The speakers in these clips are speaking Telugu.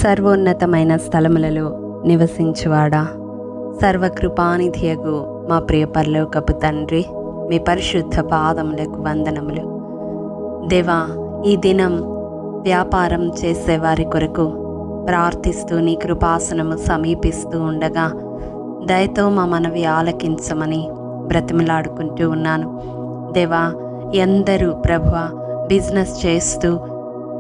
సర్వోన్నతమైన స్థలములలో నివసించువాడా, సర్వకృపానిధియగు మా ప్రియ పరలోకపు తండ్రి, మీ పరిశుద్ధ పాదములకు వందనములు. దేవా, ఈ దినం వ్యాపారం చేసేవారి కొరకు ప్రార్థిస్తూ నీ కృపాసనము సమీపిస్తూ ఉండగా దయతో మా మనవి ఆలకించమని బ్రతిమలాడుకుంటూ ఉన్నాను. దేవా, ఎందరూ ప్రభువా బిజినెస్ చేస్తూ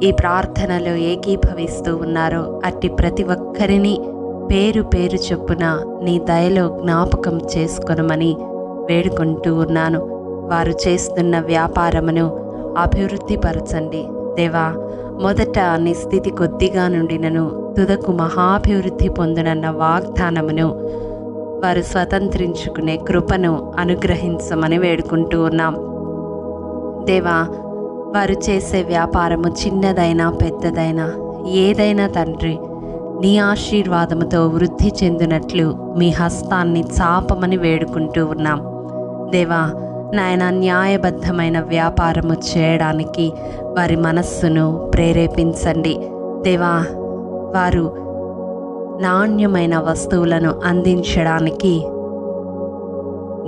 ఈ ప్రార్థనలో ఏకీభవిస్తూ ఉన్నారో అట్టి ప్రతి ఒక్కరిని పేరు పేరు చొప్పున నీ దయలో జ్ఞాపకం చేసుకొనమని వేడుకుంటూ ఉన్నాను. వారు చేస్తున్న వ్యాపారమును అభివృద్ధిపరచండి దేవా. మొదట నీ స్థితి కొద్దిగా నుండినను తుదకు మహాభివృద్ధి పొందునన్న వాగ్దానమును వారు స్వతంత్రించుకునే కృపను అనుగ్రహించమని వేడుకుంటూ ఉన్నాం. దేవా, వారు చేసే వ్యాపారము చిన్నదైనా పెద్దదైనా ఏదైనా తండ్రి, నీ ఆశీర్వాదముతో వృద్ధి చెందినట్లు మీ హస్తాన్ని చాపమని వేడుకుంటూ ఉన్నాం. దేవా నాయన, న్యాయబద్ధమైన వ్యాపారము చేయడానికి వారి మనస్సును ప్రేరేపించండి దేవా. వారు నాణ్యమైన వస్తువులను అందించడానికి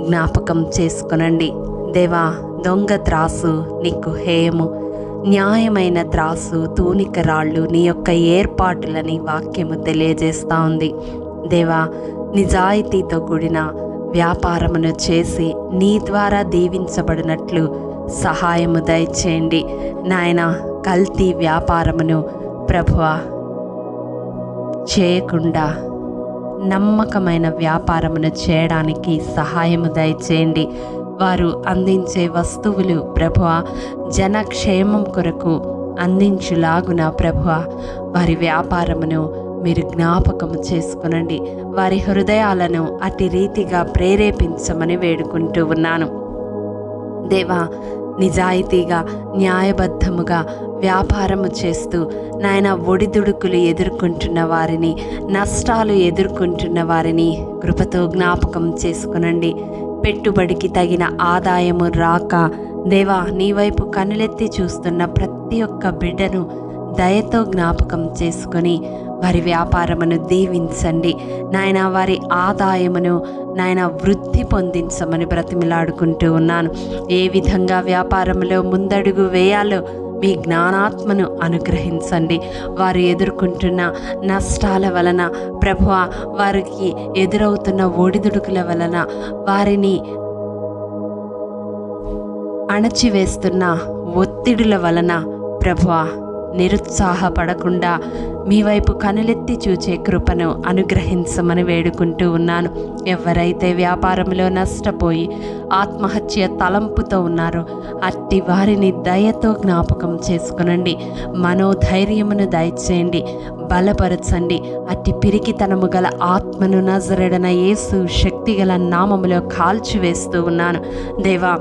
జ్ఞాపకం చేసుకొనండి దేవా. దొంగ త్రాసు నీకు హేయము, న్యాయమైన త్రాసు తూనిక రాళ్ళు నీ యొక్క ఏర్పాటులని వాక్యము తెలియజేస్తూ ఉంది దేవా. నిజాయితీతో కూడిన వ్యాపారమును చేసి నీ ద్వారా దీవించబడినట్లు సహాయము దయచేయండి నాయన. కల్తీ వ్యాపారమును ప్రభువా చేయకుండా నమ్మకమైన వ్యాపారమును చేయడానికి సహాయము దయచేయండి. వారు అందించే వస్తువులు ప్రభువా జనక్షేమం కొరకు అందించులాగున ప్రభువా వారి వ్యాపారమును మీరు జ్ఞాపకము చేసుకునండి. వారి హృదయాలను అట్టి రీతిగా ప్రేరేపించమని వేడుకుంటూ ఉన్నాను దేవా. నిజాయితీగా న్యాయబద్ధముగా వ్యాపారము చేస్తూ నాయన ఒడిదుడుకులు ఎదుర్కొంటున్న వారిని, నష్టాలు ఎదుర్కొంటున్న వారిని కృపతో జ్ఞాపకం చేసుకునండి. పెట్టుబడికి తగిన ఆదాయము రాక దేవా నీ వైపు కనులెత్తి చూస్తున్న ప్రతి ఒక్క బిడ్డను దయతో జ్ఞాపకం చేసుకొని వారి వ్యాపారమును దీవించండి నాయన. వారి ఆదాయమును నాయన వృద్ధి పొందించమని బ్రతిమిలాడుకుంటూ ఉన్నాను. ఏ విధంగా వ్యాపారంలో ముందడుగు వేయాలో మీ జ్ఞానాత్మను అనుగ్రహించండి. వారు ఎదుర్కొంటున్న నష్టాల వలన ప్రభువా, వారికి ఎదురవుతున్న ఒడిదుడుకుల వలన, వారిని అణచివేస్తున్న ఒత్తిడుల వలన ప్రభువా నిరుత్సాహపడకుండా మీ వైపు కనులెత్తి చూచే కృపను అనుగ్రహించమని వేడుకుంటూ ఉన్నాను. ఎవరైతే వ్యాపారంలో నష్టపోయి ఆత్మహత్య తలంపుతో ఉన్నారో అట్టి వారిని దయతో జ్ఞాపకం చేసుకునండి. మనోధైర్యమును దయచేయండి, బలపరచండి. అట్టి పిరికితనము గల ఆత్మను నజరేడన యేసు శక్తిగల నామములో కాల్చివేస్తూ ఉన్నాను దేవా.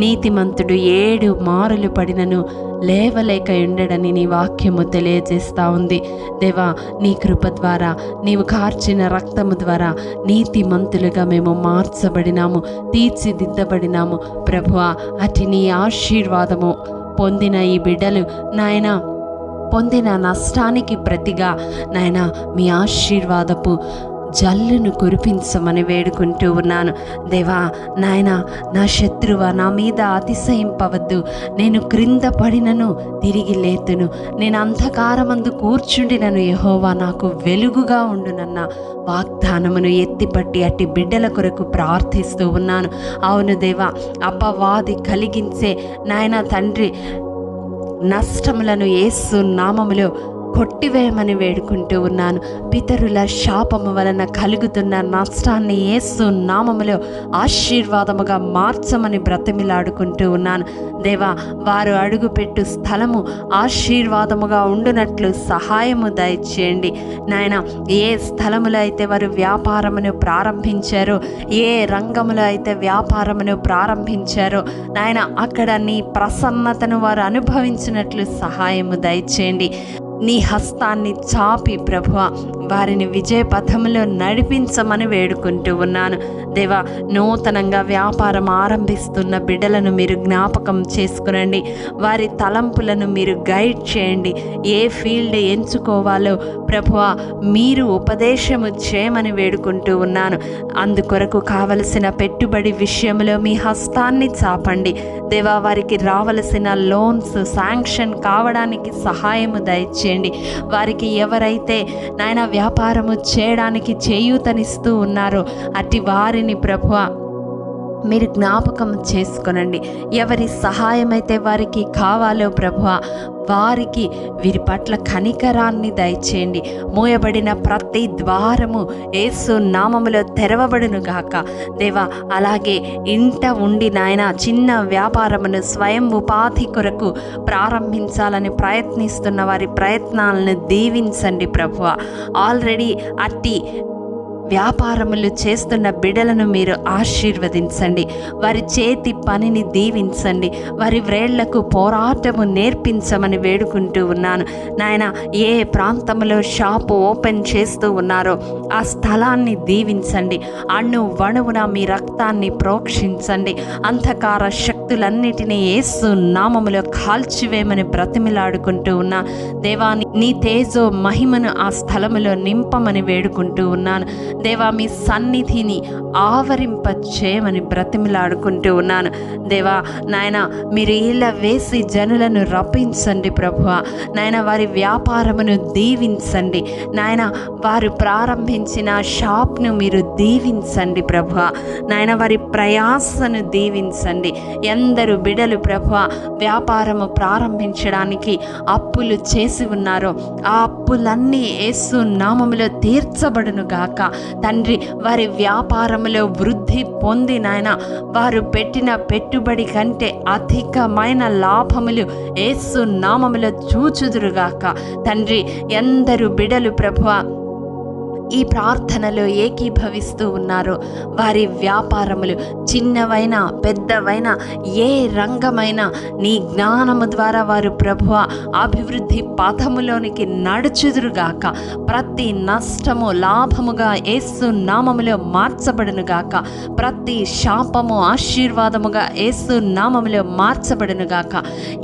నీతిమంతుడు 7 మారులు పడినను లేవలేక ఉండడని నీ వాక్యము తెలియజేస్తూ ఉంది దేవా. నీ కృప ద్వారా, నీవు కార్చిన రక్తము ద్వారా నీతిమంతులుగా మేము మార్చబడినాము, తీర్చిదిద్దబడినాము ప్రభువా. అటు నీ ఆశీర్వాదము పొందిన ఈ బిడ్డలు నాయన పొందిన నష్టానికి ప్రతిగా నాయన మీ ఆశీర్వాదపు జల్లును కురిపించమని వేడుకుంటూ ఉన్నాను దేవా. నాయన, నా శత్రువా నా మీద అతిశయింపవద్దు. నేను క్రింద పడినను తిరిగి లేతును, నేను అంధకారమందు కూర్చుండినను యెహోవా నాకు వెలుగుగా ఉండునన్న వాగ్దానమును ఎత్తిపట్టి అట్టి బిడ్డల కొరకు ప్రార్థిస్తూ ఉన్నాను. అవును దేవా, అపవాది కలిగించే నాయన తండ్రి నష్టములను యేసు నామములో కొట్టివేయమని వేడుకుంటూ ఉన్నాను. పితరుల శాపము వలన కలుగుతున్న నష్టాన్ని యేసు నామములో ఆశీర్వాదముగా మార్చమని బ్రతిమిలాడుకుంటూ ఉన్నాను దేవా. వారు అడుగుపెట్టు స్థలము ఆశీర్వాదముగా ఉండునట్లు సహాయము దయచేయండి నాయన. ఏ స్థలములో అయితే వారు వ్యాపారమును ప్రారంభించారో, ఏ రంగములో అయితే వ్యాపారమును ప్రారంభించారో నాయన, అక్కడ నీ ప్రసన్నతను వారు అనుభవించినట్లు సహాయము దయచేయండి. నీ హస్తాన్ని చాపి ప్రభువా వారిని విజయ పథంలో నడిపించమని వేడుకుంటూ ఉన్నాను. దేవా, నూతనంగా వ్యాపారం ఆరంభిస్తున్న బిడ్డలను మీరు జ్ఞాపకం చేసుకునండి. వారి తలంపులను మీరు గైడ్ చేయండి. ఏ ఫీల్డ్ ఎంచుకోవాలో ప్రభువా మీరు ఉపదేశము చేయమని వేడుకుంటూ ఉన్నాను. అందుకొరకు కావలసిన పెట్టుబడి విషయంలో మీ హస్తాన్ని చాపండి. దేవా, వారికి రావలసిన లోన్స్ శాంక్షన్ కావడానికి సహాయము దయచేయండి. వారికి ఎవరైతే నాయన వ్యాపారము చేయడానికి చేయూతనిస్తూ ఉన్నారో అట్టి వారిని ప్రభువా మీరు జ్ఞాపకం చేసుకొనండి. ఎవరి సహాయమైతే వారికి కావాలో ప్రభువా వారికి వీరి పట్ల కనికరాన్ని దయచేయండి. మూయబడిన ప్రతి ద్వారము యేసు నామములో తెరవబడును గాక. దేవా, అలాగే ఇంట ఉండి నాయన చిన్న వ్యాపారమును స్వయం ఉపాధి కొరకు ప్రారంభించాలని ప్రయత్నిస్తున్న వారి ప్రయత్నాలను దీవించండి ప్రభువా. ఆల్రెడీ అట్టి వ్యాపారములు చేస్తున్న బిడ్డలను మీరు ఆశీర్వదించండి. వారి చేతి పనిని దీవించండి. వారి వ్రేళ్లకు పోరాటము నేర్పించమని వేడుకుంటూ ఉన్నాను. నాయన, ఏ ప్రాంతంలో షాపు ఓపెన్ చేస్తూ ఉన్నారో ఆ స్థలాన్ని దీవించండి. అణువణువున మీ రక్తాన్ని ప్రోక్షించండి. అంధకార శక్తులన్నిటినీ యేసు నామములో కాల్చివేయమని బ్రతిమిలాడుకుంటూ ఉన్నా. దేవా, నీ తేజో మహిమను ఆ స్థలములో నింపమని వేడుకుంటూ ఉన్నాను. దేవా, మీ సన్నిధిని ఆవరింపచేయమని బ్రతిమిలాడుకుంటూ ఉన్నాను. దేవా నాయన, మీరు ఇలా వేసి జనులను రప్పించండి ప్రభువా. నాయన, వారి వ్యాపారమును దీవించండి. నాయన, వారు ప్రారంభించిన షాప్ను మీరు దీవించండి ప్రభువా. నాయన, వారి ప్రయాసను దీవించండి. ఎందరు బిడలు ప్రభువా వ్యాపారము ప్రారంభించడానికి అప్పులు చేసి ఉన్నారో ఆ అప్పులన్నీ యేసు నామములో తీర్చబడును గాక. తండ్రి, వారి వ్యాపారములో వృద్ధి పొంది నాయన వారు పెట్టిన పెట్టుబడి కంటే అధికమైన లాభములు యేసు నామములో చూచుదురుగాక. తండ్రి, ఎందరు బిడలు ప్రభువా ఈ ప్రార్థనలో ఏకీభవిస్తూ ఉన్నారు. వారి వ్యాపారములు చిన్నవైనా పెద్దవైనా ఏ రంగమైనా నీ జ్ఞానము ద్వారా వారు ప్రభువా అభివృద్ధి పథములోనికి నడుచుదురుగాక. ప్రతి నష్టము లాభముగా యేసు నామములో మార్చబడునుగాక. ప్రతి శాపము ఆశీర్వాదముగా యేసు నామములో మార్చబడునుగాక.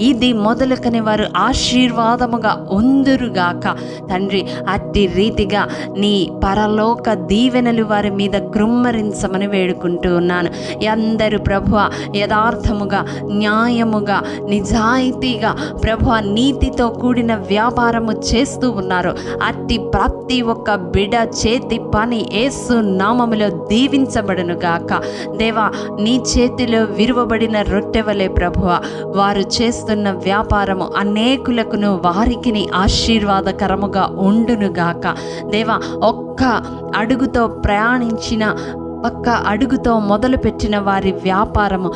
ఇది మొదలుకని వారు ఆశీర్వాదముగా ఉందురుగాక. తండ్రి, అట్టి రీతిగా నీ పరలోక దీవెనలు వారి మీద కృమ్మరించమని వేడుకుంటూ ఉన్నాను. అందరూ ప్రభువ యథార్థముగా, న్యాయముగా, నిజాయితీగా ప్రభువ నీతితో కూడిన వ్యాపారము చేస్తూ ఉన్నారు. అట్టి ప్రతి ఒక్క బిడ చేతి పని యేసు నామములో దీవించబడును గాక. దేవా, నీ చేతిలో విరువబడిన రొట్టెవలే ప్రభువ వారు చేస్తున్న వ్యాపారము అనేకులకును వారికిని ఆశీర్వాదకరముగా ఉండునుగాక. దేవా, ఒక్క అడుగుతో ప్రయాణించిన ఒక్క అడుగుతో మొదలుపెట్టిన వారి వ్యాపారము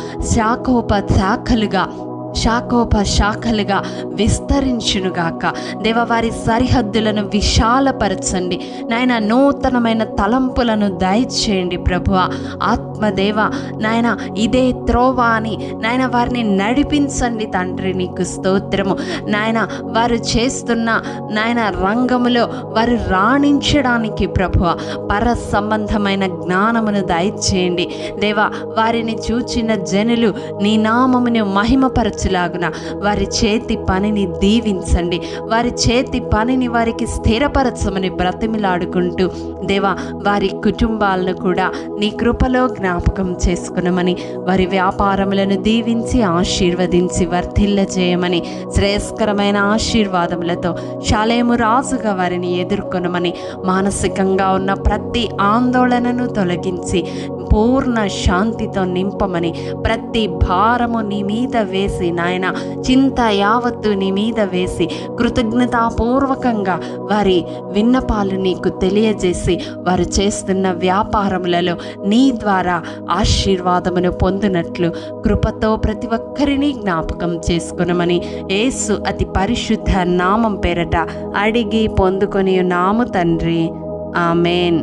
శాఖోపశాఖలుగా విస్తరించునుగాక. దేవ, వారి సరిహద్దులను విశాలపరచండి నాయన. నూతనమైన తలంపులను దయచేయండి ప్రభువ. ఆత్మదేవ నాయన, ఇదే త్రోవ అని నాయన వారిని నడిపించండి తండ్రి. నీకు స్తోత్రము నాయన. వారు చేస్తున్న నాయన రంగములో వారు రాణించడానికి ప్రభువ పర సంబంధమైన జ్ఞానమును దయచేయండి దేవ. వారిని చూచిన జనులు నీ నామమును మహిమపరచు లాగున వారి చేతి పనిని దీవించండి. వారి చేతి పనిని వారికి స్థిరపరచమని బ్రతిమిలాడుకుంటూ దేవా, వారి కుటుంబాలను కూడా నీ కృపలో జ్ఞాపకం చేసుకునమని, వారి వ్యాపారములను దీవించి ఆశీర్వదించి వర్ధిల్లజేయమని, శ్రేయస్కరమైన ఆశీర్వాదములతో శాలేము రాజుగా వారిని ఎదుర్కొనమని, మానసికంగా ఉన్న ప్రతి ఆందోళనను తొలగించి పూర్ణ శాంతితో నింపమని, ప్రతి భారము నీ మీద వేసి నాయన, చింత యావత్తు నీ మీద వేసి కృతజ్ఞతాపూర్వకంగా వారి విన్నపాలు నీకు తెలియజేసి వారు చేస్తున్న వ్యాపారములలో నీ ద్వారా ఆశీర్వాదమును పొందినట్లు కృపతో ప్రతి ఒక్కరిని జ్ఞాపకం చేసుకునమని యేసు అతి పరిశుద్ధ నామం పేరట అడిగి పొందుకొని నాము తండ్రి. ఆమెన్.